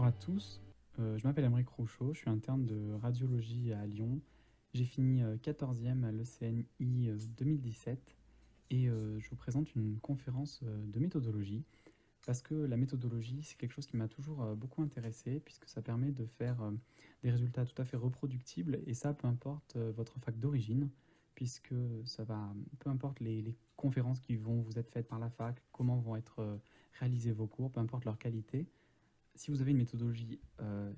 Bonjour à tous, je m'appelle Aymeric Rouchot, je suis interne de radiologie à Lyon. J'ai fini 14e à l'ECNI 2017 et je vous présente une conférence de méthodologie parce que la méthodologie c'est quelque chose qui m'a toujours beaucoup intéressé puisque ça permet de faire des résultats tout à fait reproductibles et ça peu importe votre fac d'origine puisque ça va, peu importe les conférences qui vont vous être faites par la fac, comment vont être réalisés vos cours, peu importe leur qualité. Si vous avez une méthodologie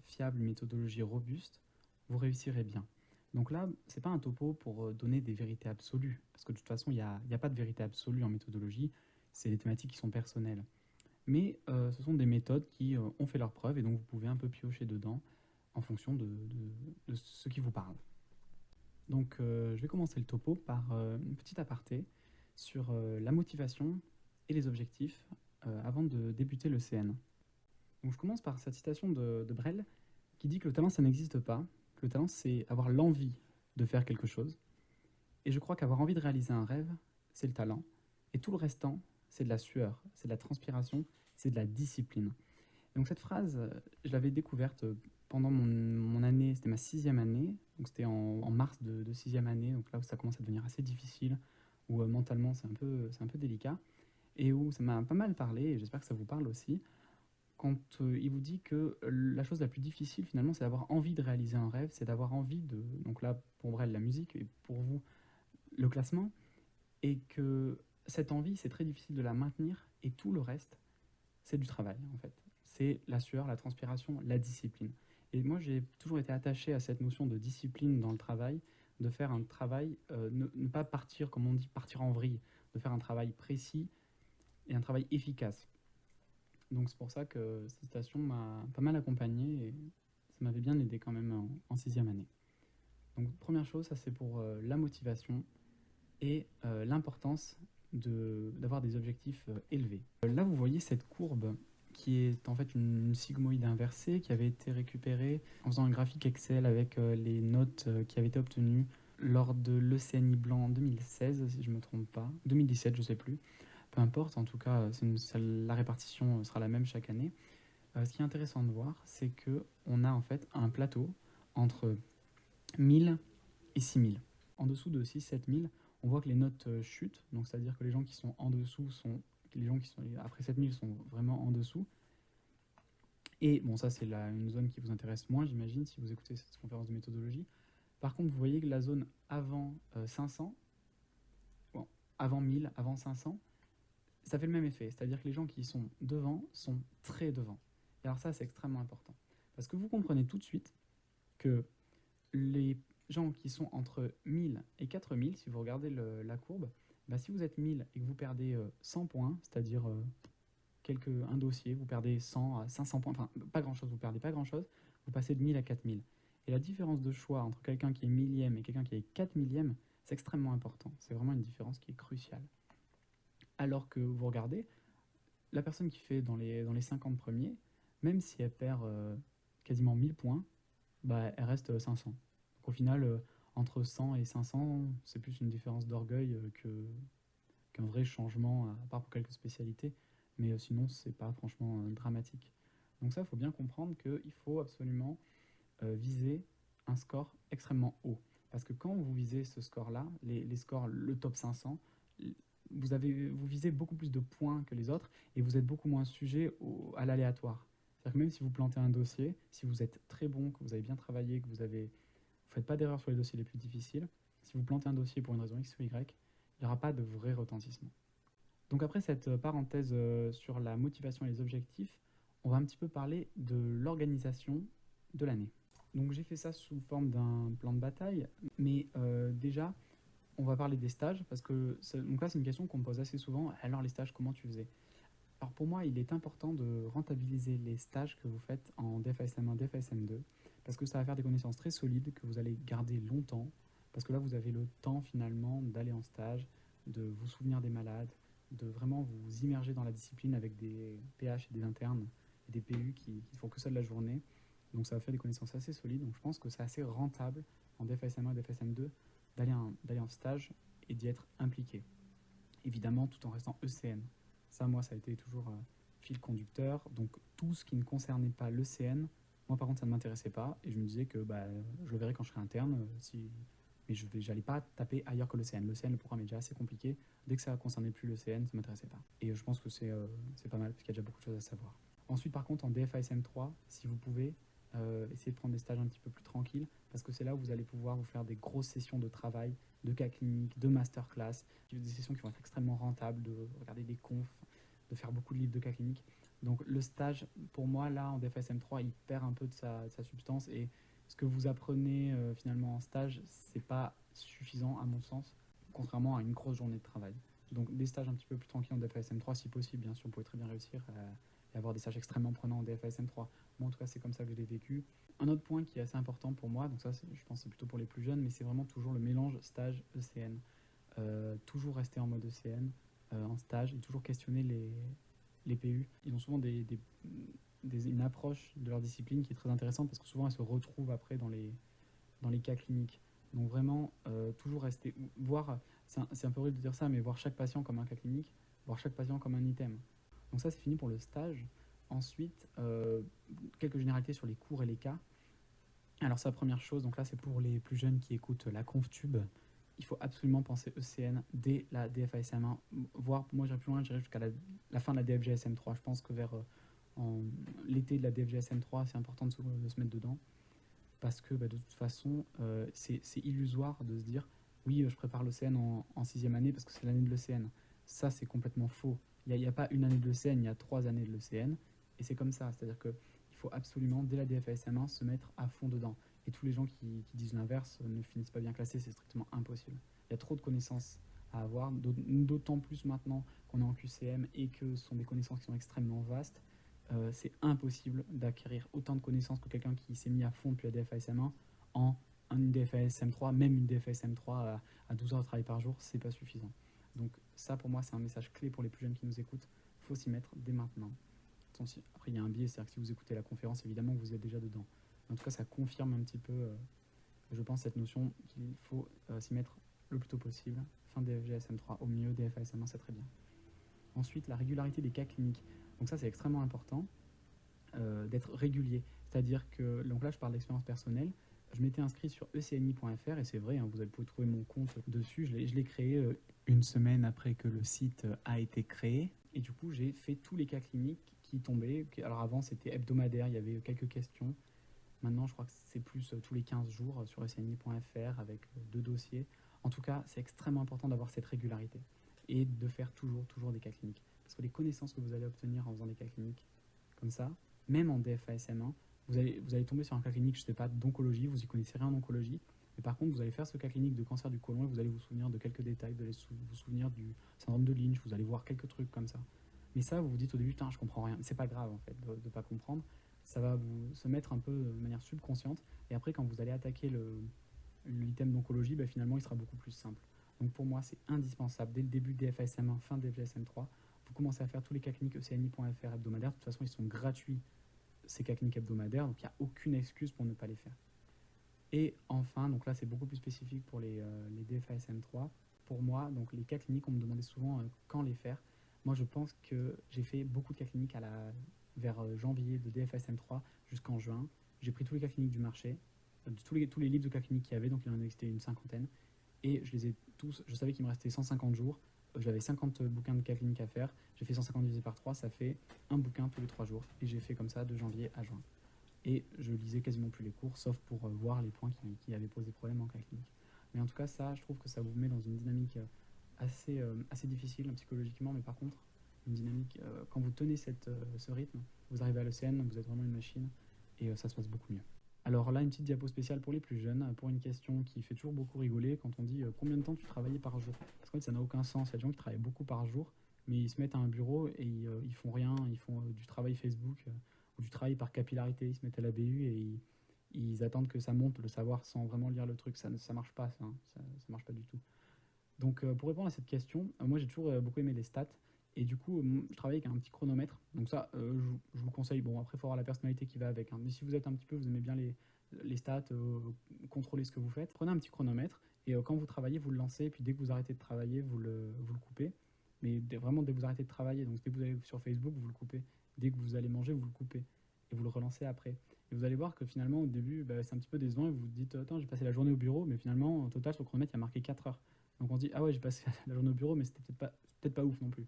fiable, une méthodologie robuste, vous réussirez bien. Donc là, ce n'est pas un topo pour donner des vérités absolues, parce que de toute façon, il n'y a pas de vérité absolue en méthodologie, c'est des thématiques qui sont personnelles. Mais ce sont des méthodes qui ont fait leurs preuves, et donc vous pouvez un peu piocher dedans en fonction de ce qui vous parle. Donc je vais commencer le topo par une petite aparté sur la motivation et les objectifs avant de débuter le CN. Donc je commence par cette citation de Brel qui dit que le talent, ça n'existe pas. Que le talent, c'est avoir l'envie de faire quelque chose. Et je crois qu'avoir envie de réaliser un rêve, c'est le talent. Et tout le restant, c'est de la sueur, c'est de la transpiration, c'est de la discipline. Et donc cette phrase, je l'avais découverte pendant mon année, c'était ma 6e année, donc c'était en mars de 6e année, donc là où ça commence à devenir assez difficile, où mentalement c'est un peu délicat, et où ça m'a pas mal parlé, et j'espère que ça vous parle aussi, quand il vous dit que la chose la plus difficile finalement c'est d'avoir envie de réaliser un rêve, c'est d'avoir envie de, donc là pour Brel la musique et pour vous le classement, et que cette envie c'est très difficile de la maintenir et tout le reste c'est du travail en fait. C'est la sueur, la transpiration, la discipline. Et moi j'ai toujours été attaché à cette notion de discipline dans le travail, de faire un travail, ne pas partir comme on dit, partir en vrille, de faire un travail précis et un travail efficace. Donc c'est pour ça que cette citation m'a pas mal accompagné et ça m'avait bien aidé quand même en 6e année. Donc première chose, ça c'est pour la motivation et l'importance d'avoir des objectifs élevés. Là vous voyez cette courbe qui est en fait une sigmoïde inversée qui avait été récupérée en faisant un graphique Excel avec les notes qui avaient été obtenues lors de l'ECNI Blanc en 2016 si je ne me trompe pas, 2017 je ne sais plus. Peu importe, en tout cas, la répartition sera la même chaque année. Ce qui est intéressant de voir, c'est qu'on a en fait un plateau entre 1000 et 6000. En dessous de 6-7000, on voit que les notes chutent, donc c'est-à-dire que les gens qui sont en dessous sont... Les gens qui sont après 7000 sont vraiment en dessous. Et bon, ça c'est une zone qui vous intéresse moins, j'imagine, si vous écoutez cette conférence de méthodologie. Par contre, vous voyez que la zone avant 500, bon, avant 1000, avant 500, ça fait le même effet, c'est-à-dire que les gens qui sont devant sont très devant. Et alors ça, c'est extrêmement important. Parce que vous comprenez tout de suite que les gens qui sont entre 1000 et 4000, si vous regardez la courbe, bah si vous êtes 1000 et que vous perdez 100 points, c'est-à-dire un dossier, vous perdez 100 à 500 points, enfin pas grand-chose, vous perdez pas grand-chose, vous passez de 1000 à 4000. Et la différence de choix entre quelqu'un qui est millième et quelqu'un qui est 4 millième, c'est extrêmement important. C'est vraiment une différence qui est cruciale. Alors que vous regardez, la personne qui fait dans les 50 premiers, même si elle perd quasiment 1000 points, bah, elle reste 500. Donc au final, entre 100 et 500, c'est plus une différence d'orgueil qu'un vrai changement, à part pour quelques spécialités. Mais sinon, c'est pas franchement dramatique. Donc ça, il faut bien comprendre qu'il faut absolument viser un score extrêmement haut. Parce que quand vous visez ce score-là, les scores, le top 500, vous visez beaucoup plus de points que les autres et vous êtes beaucoup moins sujet à l'aléatoire. C'est-à-dire que même si vous plantez un dossier, si vous êtes très bon, que vous avez bien travaillé, que vous ne faites pas d'erreurs sur les dossiers les plus difficiles, si vous plantez un dossier pour une raison X ou Y, il n'y aura pas de vrai retentissement. Donc après cette parenthèse sur la motivation et les objectifs, on va un petit peu parler de l'organisation de l'année. Donc j'ai fait ça sous forme d'un plan de bataille, mais déjà, on va parler des stages, parce que donc là c'est une question qu'on me pose assez souvent. Alors les stages, comment tu faisais? Alors pour moi, il est important de rentabiliser les stages que vous faites en DFSM1, DFSM2, parce que ça va faire des connaissances très solides que vous allez garder longtemps, parce que là vous avez le temps finalement d'aller en stage, de vous souvenir des malades, de vraiment vous immerger dans la discipline avec des PH et des internes et des PU qui ne font que ça de la journée. Donc ça va faire des connaissances assez solides. Donc je pense que c'est assez rentable en DFSM1 et DFSM2 d'aller en stage et d'y être impliqué. Évidemment, tout en restant ECN. Ça, moi, ça a été toujours fil conducteur. Donc tout ce qui ne concernait pas l'ECN, moi par contre ça ne m'intéressait pas et je me disais que je le verrai quand je serai interne, mais je n'allais pas taper ailleurs que l'ECN. L'ECN, le programme est déjà assez compliqué. Dès que ça ne concernait plus l'ECN, ça ne m'intéressait pas. Et je pense que c'est pas mal parce qu'il y a déjà beaucoup de choses à savoir. Ensuite par contre en DFASM3, si vous pouvez, essayez de prendre des stages un petit peu plus tranquilles parce que c'est là où vous allez pouvoir vous faire des grosses sessions de travail, de cas cliniques, de masterclass, des sessions qui vont être extrêmement rentables, de regarder des confs, de faire beaucoup de livres de cas cliniques. Donc le stage, pour moi, là, en DFSM3, il perd un peu de sa substance et ce que vous apprenez finalement en stage, c'est pas suffisant à mon sens, contrairement à une grosse journée de travail. Donc des stages un petit peu plus tranquilles en DFSM3, si possible, bien sûr, vous pouvez très bien réussir et avoir des stages extrêmement prenants en DFSM3. Moi, en tout cas, c'est comme ça que je l'ai vécu. Un autre point qui est assez important pour moi, donc ça, je pense que c'est plutôt pour les plus jeunes, mais c'est vraiment toujours le mélange stage-ECN. Toujours rester en mode ECN en stage et toujours questionner les PU. Ils ont souvent une approche de leur discipline qui est très intéressante parce que souvent elles se retrouvent après dans les cas cliniques. Donc vraiment, toujours rester, voir, c'est un peu horrible de dire ça, mais voir chaque patient comme un cas clinique, voir chaque patient comme un item. Donc ça, c'est fini pour le stage. Ensuite, quelques généralités sur les cours et les cas. Alors ça, première chose, donc là c'est pour les plus jeunes qui écoutent la ConfTube. Il faut absolument penser ECN dès la DFASM1, voire moi j'irai plus loin, j'irai jusqu'à la fin de la DFGSM3. Je pense que vers l'été de la DFGSM3, c'est important de se mettre dedans parce que de toute façon, c'est illusoire de se dire oui, je prépare l'ECN en sixième année parce que c'est l'année de l'ECN. Ça, c'est complètement faux. Il n'y a pas une année de l'ECN, il y a 3 années de l'ECN et c'est comme ça. C'est-à-dire qu'il faut absolument, dès la DFASM1, se mettre à fond dedans. Et tous les gens qui disent l'inverse ne finissent pas bien classés, c'est strictement impossible. Il y a trop de connaissances à avoir, d'autant plus maintenant qu'on est en QCM et que ce sont des connaissances qui sont extrêmement vastes. C'est impossible d'acquérir autant de connaissances que quelqu'un qui s'est mis à fond depuis la DFASM1 en une DFASM3, même une DFASM3 à 12 heures de travail par jour, c'est pas suffisant. Donc ça, pour moi, c'est un message clé pour les plus jeunes qui nous écoutent. Il faut s'y mettre dès maintenant. Après, il y a un biais, c'est-à-dire que si vous écoutez la conférence, évidemment, vous êtes déjà dedans. En tout cas, ça confirme un petit peu, je pense, cette notion qu'il faut s'y mettre le plus tôt possible. Fin DFGSM3 au mieux, DFASM1, c'est très bien. Ensuite, la régularité des cas cliniques. Donc ça, c'est extrêmement important d'être régulier. C'est-à-dire que, donc là, je parle d'expérience personnelle. Je m'étais inscrit sur ecni.fr et c'est vrai, hein, vous pouvez trouver mon compte dessus. Je l'ai créé une semaine après que le site a été créé. Et du coup, j'ai fait tous les cas cliniques qui tombaient. Alors avant, c'était hebdomadaire, il y avait quelques questions. Maintenant, je crois que c'est plus tous les 15 jours sur ecni.fr avec 2 dossiers. En tout cas, c'est extrêmement important d'avoir cette régularité et de faire toujours des cas cliniques. Parce que les connaissances que vous allez obtenir en faisant des cas cliniques comme ça, même en DFASM1, vous allez tomber sur un cas clinique, je ne sais pas, d'oncologie, vous y connaissez rien en oncologie, mais par contre, vous allez faire ce cas clinique de cancer du côlon et vous allez vous souvenir de quelques détails, vous allez vous souvenir du syndrome de Lynch, vous allez voir quelques trucs comme ça. Mais ça, vous vous dites au début, putain, je comprends rien. Mais c'est pas grave, en fait, de ne pas comprendre. Ça va vous se mettre un peu de manière subconsciente. Et après, quand vous allez attaquer l'item d'oncologie, finalement, il sera beaucoup plus simple. Donc pour moi, c'est indispensable. Dès le début de DFASM1, fin de DFASM3, vous commencez à faire tous les cas cliniques ecni.fr hebdomadaires. De toute façon, ils sont gratuits, ces cas cliniques hebdomadaires. Donc il n'y a aucune excuse pour ne pas les faire. Et enfin, donc là, c'est beaucoup plus spécifique pour les DFASM3. Pour moi, donc les cas cliniques, on me demandait souvent quand les faire. Moi, je pense que j'ai fait beaucoup de cas cliniques vers janvier de DFASM3 jusqu'en juin. J'ai pris tous les cas cliniques du marché, tous les livres de cas cliniques qu'il y avait, donc il en existait une cinquantaine. Et je les ai tous, je savais qu'il me restait 150 jours. J'avais 50 bouquins de cas cliniques à faire. J'ai fait 150 divisé par 3, ça fait un bouquin tous les 3 jours. Et j'ai fait comme ça de janvier à juin. Et je lisais quasiment plus les cours, sauf pour voir les points qui avaient posé problème en cas clinique. Mais en tout cas, ça, je trouve que ça vous met dans une dynamique assez difficile psychologiquement, mais par contre, une dynamique, quand vous tenez ce rythme, vous arrivez à l'ECN, vous êtes vraiment une machine, et ça se passe beaucoup mieux. Alors là, une petite diapo spéciale pour les plus jeunes, pour une question qui fait toujours beaucoup rigoler quand on dit combien de temps tu travaillais par jour. Parce qu'en fait, ça n'a aucun sens. Il y a des gens qui travaillent beaucoup par jour, mais ils se mettent à un bureau et ils font rien, ils font du travail Facebook ou du travail par capillarité. Ils se mettent à la BU et ils attendent que ça monte le savoir sans vraiment lire le truc. Ça marche pas, ça marche pas du tout. Donc pour répondre à cette question, moi j'ai toujours beaucoup aimé les stats. Et du coup, je travaille avec un petit chronomètre. Donc ça, je vous conseille. Bon, après, il faut avoir la personnalité qui va avec. Hein. Mais si vous êtes un petit peu, vous aimez bien les stats, contrôler ce que vous faites, prenez un petit chronomètre. Et quand vous travaillez, vous le lancez. Et puis dès que vous arrêtez de travailler, vous le coupez. mais vraiment dès que vous arrêtez de travailler. Donc dès que vous allez sur Facebook, vous le coupez. Dès que vous allez manger, vous le coupez. Et vous le relancez après. Et vous allez voir que finalement, au début, c'est un petit peu décevant et vous vous dites, attends, j'ai passé la journée au bureau, mais finalement, au total, sur le chronomètre, il y a marqué 4 heures. Donc on se dit, ah ouais, j'ai passé la journée au bureau, mais c'était peut-être pas ouf non plus.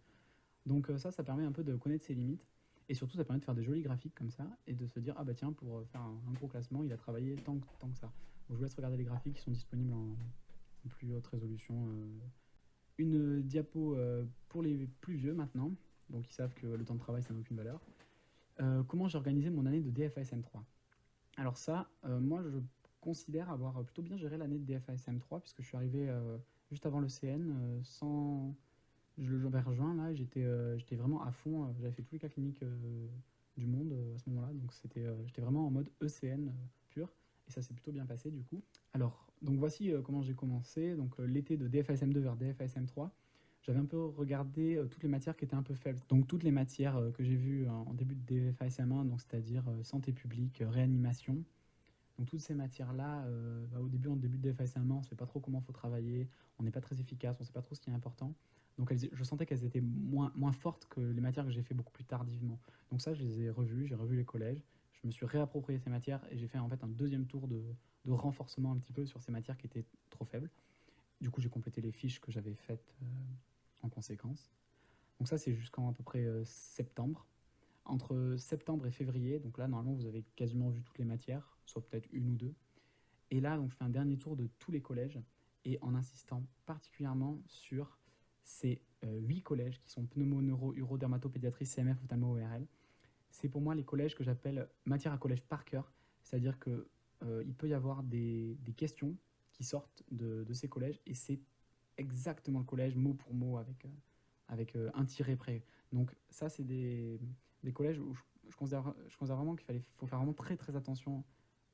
Donc ça permet un peu de connaître ses limites. Et surtout, ça permet de faire des jolis graphiques comme ça et de se dire, ah bah tiens, pour faire un gros classement, il a travaillé tant que ça. Donc, je vous laisse regarder les graphiques qui sont disponibles en plus haute résolution. Une diapo pour les plus vieux maintenant, donc ils savent que le temps de travail, ça n'a aucune valeur. Comment j'ai organisé mon année de DFASM3? Alors ça, moi, je considère avoir plutôt bien géré l'année de DFASM3 puisque je suis arrivé juste avant le CN sans vers juin, là, j'étais vraiment à fond. J'avais fait tous les cas cliniques du monde à ce moment-là. Donc, j'étais vraiment en mode ECN pur. Et ça s'est plutôt bien passé, du coup. Alors, donc voici comment j'ai commencé. Donc, l'été de DFASM2 vers DFASM3, j'avais un peu regardé toutes les matières qui étaient un peu faibles. Donc, toutes les matières que j'ai vues en début de DFASM1, donc c'est-à-dire santé publique, réanimation. Donc, toutes ces matières-là, au début, en début de DFASM1, on ne sait pas trop comment il faut travailler. On n'est pas très efficace, on ne sait pas trop ce qui est important. Donc je sentais qu'elles étaient moins fortes que les matières que j'ai fait beaucoup plus tardivement. Donc ça, je les ai revues, j'ai revu les collèges, je me suis réapproprié ces matières et j'ai fait en fait un deuxième tour de renforcement un petit peu sur ces matières qui étaient trop faibles. Du coup, j'ai complété les fiches que j'avais faites en conséquence. Donc ça, c'est jusqu'en à peu près septembre. Entre septembre et février, donc là, normalement, vous avez quasiment vu toutes les matières, sauf peut-être une ou deux. Et là, donc, je fais un dernier tour de tous les collèges et en insistant particulièrement sur ces 8 collèges qui sont pneumo, neuro, uro, dermato, pédiatrie, CMF, ophtalmo, ORL. C'est pour moi les collèges que j'appelle matière à collège par cœur, c'est-à-dire que il peut y avoir des questions qui sortent de ces collèges et c'est exactement le collège mot pour mot avec un tiré près. Donc ça, c'est des collèges où je considère vraiment qu'il faut faire vraiment très très attention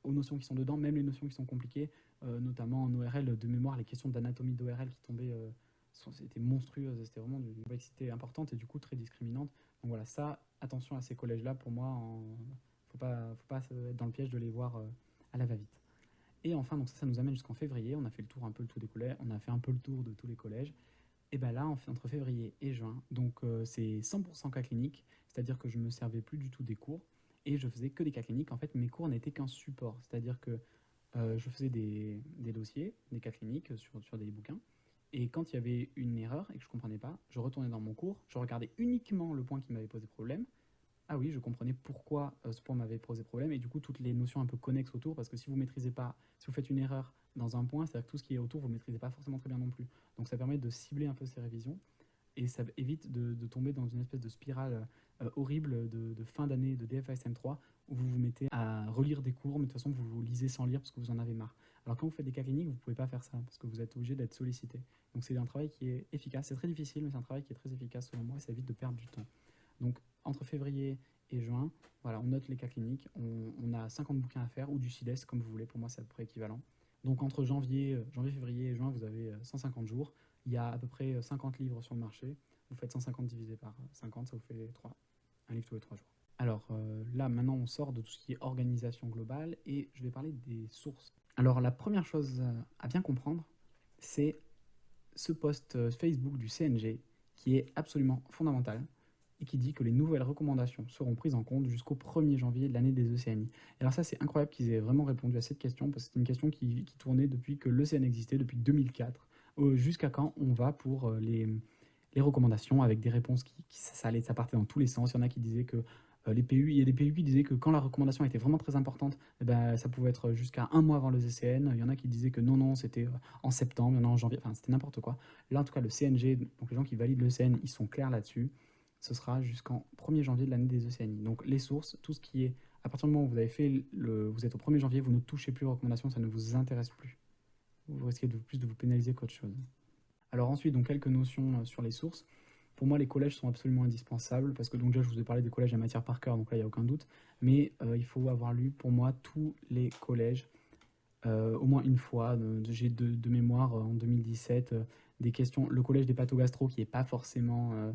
aux notions qui sont dedans, même les notions qui sont compliquées, notamment en ORL de mémoire, les questions d'anatomie d'ORL qui tombaient c'était monstrueuse, c'était vraiment d'une complexité importante et du coup très discriminante. Donc voilà, ça, attention à ces collèges-là, pour moi, faut pas être dans le piège de les voir à la va-vite. Et enfin, donc ça nous amène jusqu'en février, on a fait un peu le tour des collèges, on a fait un peu le tour de tous les collèges. Et bien là, on fait entre février et juin, donc c'est 100% cas clinique, c'est-à-dire que je ne me servais plus du tout des cours et je faisais que des cas cliniques. En fait, mes cours n'étaient qu'un support, c'est-à-dire que je faisais des dossiers, des cas cliniques sur des bouquins. Et quand il y avait une erreur et que je ne comprenais pas, je retournais dans mon cours, je regardais uniquement le point qui m'avait posé problème. Ah oui, je comprenais pourquoi ce point m'avait posé problème et du coup toutes les notions un peu connexes autour, parce que si vous maîtrisez pas, si vous faites une erreur dans un point, c'est-à-dire que tout ce qui est autour, vous ne maîtrisez pas forcément très bien non plus. Donc ça permet de cibler un peu ces révisions et ça évite de tomber dans une espèce de spirale horrible de fin d'année de DFASM3 où vous vous mettez à relire des cours, mais de toute façon vous vous lisez sans lire parce que vous en avez marre. Alors quand vous faites des cas cliniques, vous ne pouvez pas faire ça parce que vous êtes obligé d'être sollicité. Donc c'est un travail qui est efficace, c'est très difficile, mais c'est un travail qui est très efficace selon moi et ça évite de perdre du temps. Donc entre février et juin, voilà, on note les cas cliniques, on a 50 bouquins à faire ou du SIDES comme vous voulez, pour moi c'est à peu près équivalent. Donc entre janvier, février et juin, vous avez 150 jours, il y a à peu près 50 livres sur le marché, vous faites 150 divisé par 50, ça vous fait un livre tous les 3 jours. Alors là, maintenant, on sort de tout ce qui est organisation globale et je vais parler des sources. Alors la première chose à bien comprendre, c'est ce post Facebook du CNG qui est absolument fondamental et qui dit que les nouvelles recommandations seront prises en compte jusqu'au 1er janvier de l'année des ECNI. Et alors ça, c'est incroyable qu'ils aient vraiment répondu à cette question, parce que c'est une question qui tournait depuis que l'ECN existait, depuis 2004, jusqu'à quand on va pour les recommandations, avec des réponses ça partait dans tous les sens. Il y en a qui disaient que les PU, il y a des PU qui disaient que quand la recommandation était vraiment très importante, eh ben, ça pouvait être jusqu'à un mois avant le ECN. Il y en a qui disaient que non, c'était en septembre, il y en a en janvier, enfin c'était n'importe quoi. Là, en tout cas, le CNG, donc les gens qui valident l'ECN, ils sont clairs là-dessus. Ce sera jusqu'en 1er janvier de l'année des ECNI. Donc les sources, tout ce qui est, à partir du moment où vous avez fait, vous êtes au 1er janvier, vous ne touchez plus aux recommandations, ça ne vous intéresse plus. Vous risquez plus de vous pénaliser qu'autre chose. Alors ensuite, donc quelques notions sur les sources. Pour moi, les collèges sont absolument indispensables, parce que donc déjà, je vous ai parlé des collèges à matière par cœur, donc là, il n'y a aucun doute. Mais il faut avoir lu, pour moi, tous les collèges, au moins une fois. J'ai de mémoire, en 2017, des questions. Le collège des pathogastro, qui n'est pas forcément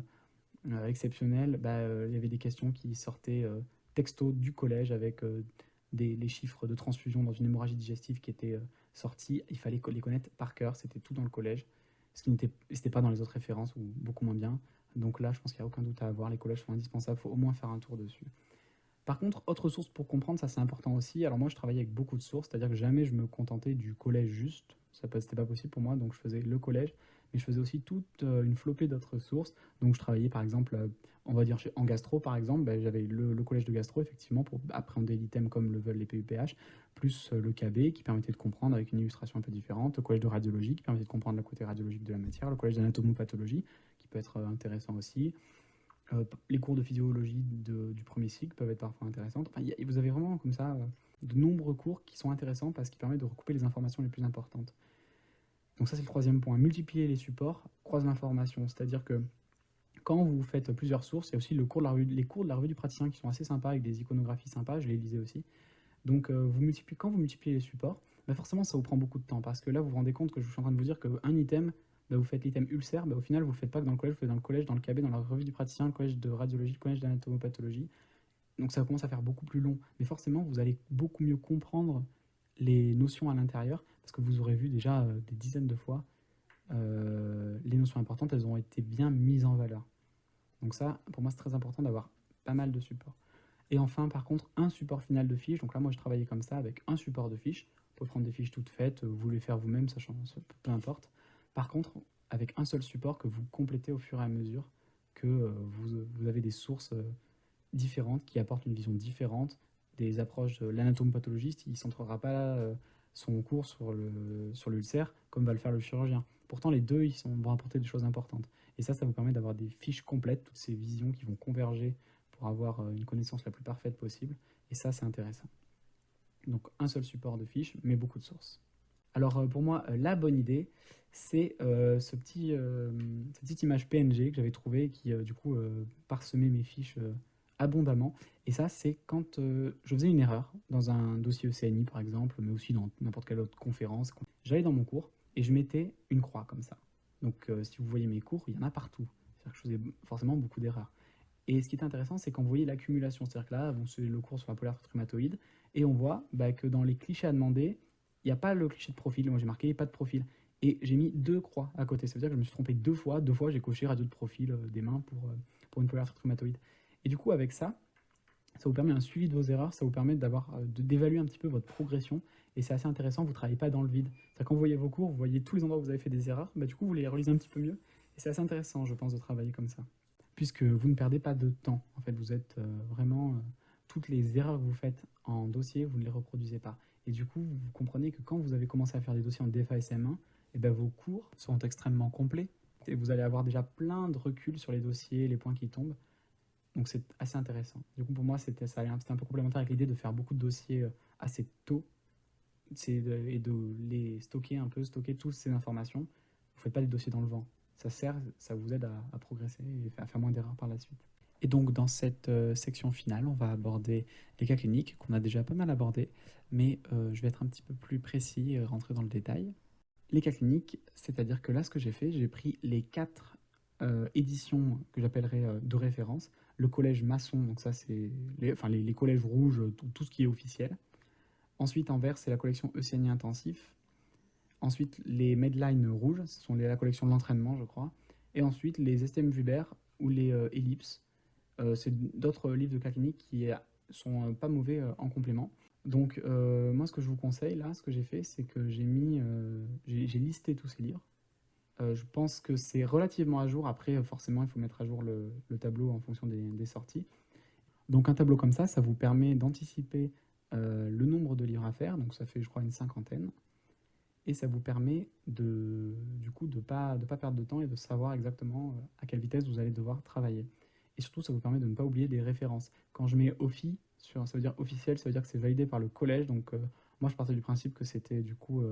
exceptionnel, il y avait des questions qui sortaient texto du collège, avec les chiffres de transfusion dans une hémorragie digestive qui étaient sortis. Il fallait les connaître par cœur, c'était tout dans le collège. Ce qui n'était pas dans les autres références, ou beaucoup moins bien. Donc là, je pense qu'il n'y a aucun doute à avoir. Les collèges sont indispensables, il faut au moins faire un tour dessus. Par contre, autre source pour comprendre, ça c'est important aussi. Alors moi, je travaillais avec beaucoup de sources, c'est-à-dire que jamais je me contentais du collège juste. Ça c'était pas possible pour moi, donc je faisais le collège, mais je faisais aussi toute une flopée d'autres sources. Donc je travaillais par exemple, on va dire en gastro par exemple, ben, j'avais le collège de gastro effectivement pour appréhender l'item comme le veulent les PUPH, plus le KB qui permettait de comprendre avec une illustration un peu différente, le collège de radiologie qui permettait de comprendre le côté radiologique de la matière, le collège d'anatomopathologie qui peut être intéressant aussi. Les cours de physiologie du premier cycle peuvent être parfois intéressants. Enfin, vous avez vraiment comme ça de nombreux cours qui sont intéressants parce qu'ils permettent de recouper les informations les plus importantes. Donc ça c'est le troisième point. Multiplier les supports croise l'information. C'est-à-dire que quand vous faites plusieurs sources, il y a aussi les cours de la revue du praticien qui sont assez sympas avec des iconographies sympas, je les lisais aussi. Donc quand vous multipliez les supports, bah forcément ça vous prend beaucoup de temps parce que là vous vous rendez compte que je suis en train de vous dire qu'un item, bah, vous faites l'item ulcère, bah, au final vous ne le faites pas que dans le collège, vous le faites dans le collège, dans le KB, dans la revue du praticien, le collège de radiologie, le collège d'anatomopathologie. Donc ça commence à faire beaucoup plus long. Mais forcément vous allez beaucoup mieux comprendre les notions à l'intérieur parce que vous aurez vu déjà des dizaines de fois les notions importantes, elles ont été bien mises en valeur. Donc ça, pour moi, c'est très important d'avoir pas mal de supports. Et enfin, par contre, un support final de fiches. Donc là, moi, je travaillais comme ça avec un support de fiches. Vous pouvez prendre des fiches toutes faites, vous les faire vous-même, sachant, peu importe. Par contre, avec un seul support que vous complétez au fur et à mesure que vous avez des sources différentes qui apportent une vision différente des approches de l'anatomopathologiste. Il ne centrera pas son cours sur l'ulcère comme va le faire le chirurgien. Pourtant, les deux vont apporter des choses importantes. Et ça vous permet d'avoir des fiches complètes, toutes ces visions qui vont converger pour avoir une connaissance la plus parfaite possible. Et ça, c'est intéressant. Donc, un seul support de fiches, mais beaucoup de sources. Alors, pour moi, la bonne idée, c'est cette petite image PNG que j'avais trouvée qui, du coup, parsemait mes fiches abondamment. Et ça, c'est quand je faisais une erreur dans un dossier ECNI, par exemple, mais aussi dans n'importe quelle autre conférence. J'allais dans mon cours et je mettais une croix comme ça. Donc, si vous voyez mes cours, il y en a partout. C'est-à-dire que je faisais forcément beaucoup d'erreurs. Et ce qui est intéressant, c'est quand vous voyez l'accumulation. C'est-à-dire que là, c'est le cours sur la polyarthrite rhumatoïde, et on voit que dans les clichés à demander, il n'y a pas le cliché de profil. Moi, j'ai marqué pas de profil. Et j'ai mis 2 croix à côté. Ça veut dire que je me suis trompé 2 fois. 2 fois, j'ai coché radio de profil des mains pour une polyarthrite rhumatoïde. Et du coup, avec ça, ça vous permet un suivi de vos erreurs, ça vous permet d'évaluer un petit peu votre progression, et c'est assez intéressant, vous ne travaillez pas dans le vide. Quand vous voyez vos cours, vous voyez tous les endroits où vous avez fait des erreurs, du coup vous les relisez un petit peu mieux, et c'est assez intéressant, je pense, de travailler comme ça. Puisque vous ne perdez pas de temps, en fait, vous êtes vraiment... toutes les erreurs que vous faites en dossier, vous ne les reproduisez pas. Et du coup, vous comprenez que quand vous avez commencé à faire des dossiers en DFA SM1, vos cours sont extrêmement complets, et vous allez avoir déjà plein de recul sur les dossiers, les points qui tombent. Donc c'est assez intéressant. Du coup, pour moi, c'était un peu complémentaire avec l'idée de faire beaucoup de dossiers assez tôt et de les stocker un peu, stocker toutes ces informations. Vous ne faites pas des dossiers dans le vent. Ça vous aide à progresser et à faire moins d'erreurs par la suite. Et donc, dans cette section finale, on va aborder les cas cliniques qu'on a déjà pas mal abordés, mais je vais être un petit peu plus précis et rentrer dans le détail. Les cas cliniques, c'est-à-dire que là, ce que j'ai fait, j'ai pris les 4 éditions que j'appellerais de référence. Le collège maçon, donc ça c'est les collèges rouges, tout ce qui est officiel. Ensuite en vert c'est la collection ECNI intensif. Ensuite les Medline rouges, ce sont la collection de l'entraînement je crois. Et ensuite les STM Vuber ou les Ellipses. C'est d'autres livres de cas cliniques qui sont pas mauvais en complément. Donc moi ce que je vous conseille là, ce que j'ai fait c'est que j'ai listé tous ces livres. Je pense que c'est relativement à jour. Après, forcément, il faut mettre à jour le tableau en fonction des sorties. Donc un tableau comme ça vous permet d'anticiper le nombre de livres à faire. Donc ça fait, je crois, une cinquantaine. Et ça vous permet du coup, de pas perdre de temps et de savoir exactement à quelle vitesse vous allez devoir travailler. Et surtout, ça vous permet de ne pas oublier des références. Quand je mets OFI, ça veut dire officiel, ça veut dire que c'est validé par le collège. Donc moi, je partais du principe que c'était du coup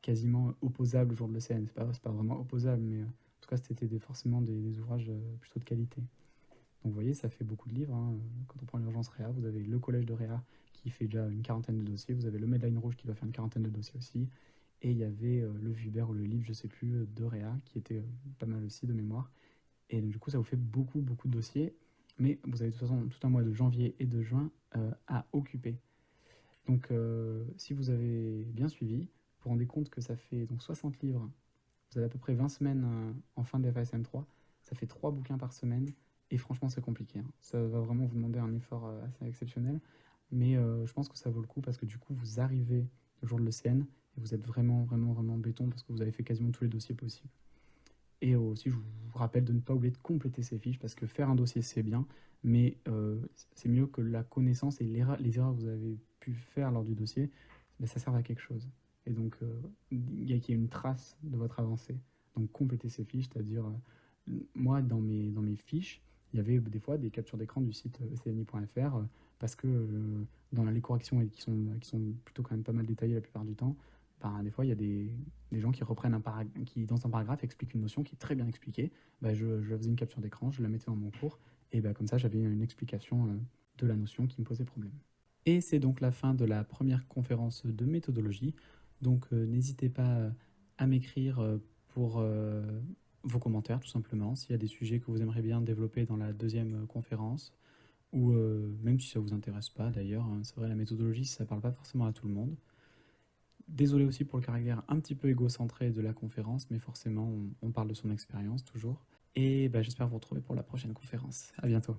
quasiment opposable au jour de l'ECN. C'est pas vraiment opposable, mais en tout cas, c'était forcément des ouvrages plutôt de qualité. Donc vous voyez, ça fait beaucoup de livres. Hein. Quand on prend l'urgence Réa, vous avez le collège de Réa qui fait déjà une quarantaine de dossiers. Vous avez le Medline Rouge qui doit faire une quarantaine de dossiers aussi. Et il y avait le Vuber ou le livre, je sais plus, de Réa qui était pas mal aussi de mémoire. Et du coup, ça vous fait beaucoup de dossiers. Mais vous avez de toute façon tout un mois de janvier et de juin à occuper. Donc si vous avez bien suivi, vous vous rendez compte que ça fait donc 60 livres. Vous avez à peu près 20 semaines en fin de FASM3. Ça fait 3 bouquins par semaine, et franchement, c'est compliqué, hein. Ça va vraiment vous demander un effort assez exceptionnel, mais je pense que ça vaut le coup parce que du coup, vous arrivez le jour de l'ECN et vous êtes vraiment, vraiment, vraiment béton parce que vous avez fait quasiment tous les dossiers possibles. Et aussi, je vous rappelle de ne pas oublier de compléter ces fiches parce que faire un dossier, c'est bien, mais c'est mieux que la connaissance et les erreurs que vous avez pu faire lors du dossier, mais ça sert à quelque chose. Et donc, il y a qu'il y ait une trace de votre avancée. Donc, complétez ces fiches, c'est-à-dire, moi, dans mes fiches, il y avait des fois des captures d'écran du site ecni.fr parce que dans les corrections qui sont plutôt quand même pas mal détaillées la plupart du temps, ben, des fois, il y a des gens qui reprennent qui, dans un paragraphe, expliquent une notion qui est très bien expliquée. Ben, je faisais une capture d'écran, je la mettais dans mon cours, et ben, comme ça, j'avais une explication de la notion qui me posait problème. Et c'est donc la fin de la première conférence de méthodologie. Donc, n'hésitez pas à m'écrire pour vos commentaires, tout simplement, s'il y a des sujets que vous aimeriez bien développer dans la deuxième conférence, ou même si ça ne vous intéresse pas, d'ailleurs, hein. C'est vrai, la méthodologie, ça ne parle pas forcément à tout le monde. Désolé aussi pour le caractère un petit peu égocentré de la conférence, mais forcément, on parle de son expérience toujours. Et bah, j'espère vous retrouver pour la prochaine conférence. À bientôt.